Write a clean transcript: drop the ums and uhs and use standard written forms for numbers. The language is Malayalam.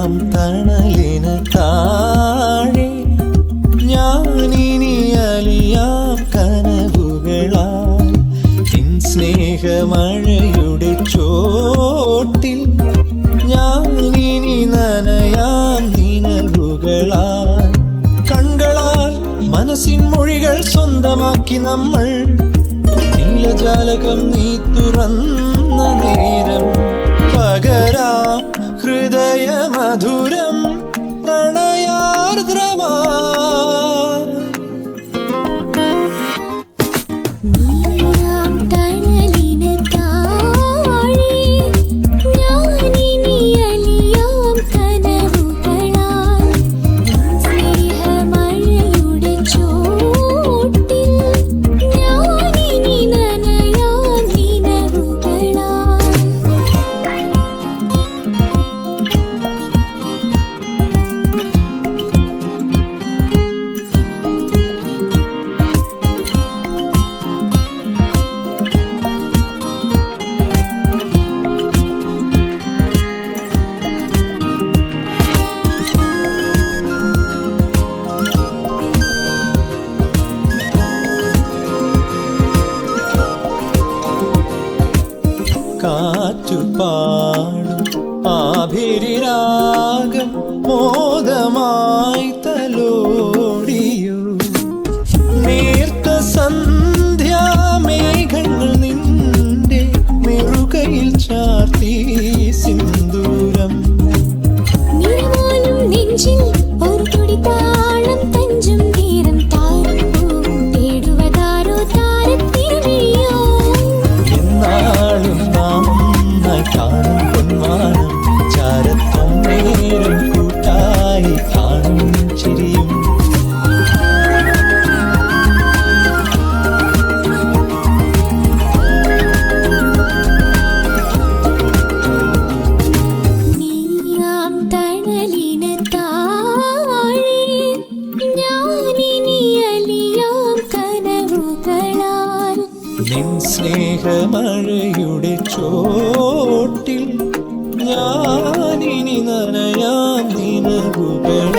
തണലിന് താഴെ ഞാനിനി അലിയാം കനവുകളാൽ നിൻ സ്നേഹമഴയുടെ ചോട്ടിൽ ഞാനിനി നനയാം നിനവുകളാൽ കണ്ണുകളാൽ മനസ്സിൻ മൊഴികൾ സ്വന്തമാക്കി നമ്മൾ നീലജാലകം നീ തുറന്ന നേരം പകരാം ഹൃദയ മധുരം പ്രണയാർദ്രമാ കാറ്റുപാടും ആഭിരിരാഗം മോദമായി തലോടിയു നേർത്ത സന്ധ്യാമേഘങ്ങൾ നിന്റെ നെറുകയിൽ ചാർത്തി സിന്ദൂരം നെഞ്ചിൽ ഒരു തുടി താളം തഞ്ചും തീരം താരം തേടുവതാരോ താരത്തിരുമിഴിയോ എന്നാളും നാം കാണും പൊന്മാനം ചാരത്തം നേരം കൂട്ടായി കാണും ചിരിയും നീയാം തണലിന് താഴെ ഞാനിനി അലിയാം കനവുകളാൽ നിൻ സ്നേഹമഴയുടെ ചോട്ടിൽ ഞാനിനി നനയാം നിനവുകളാൽ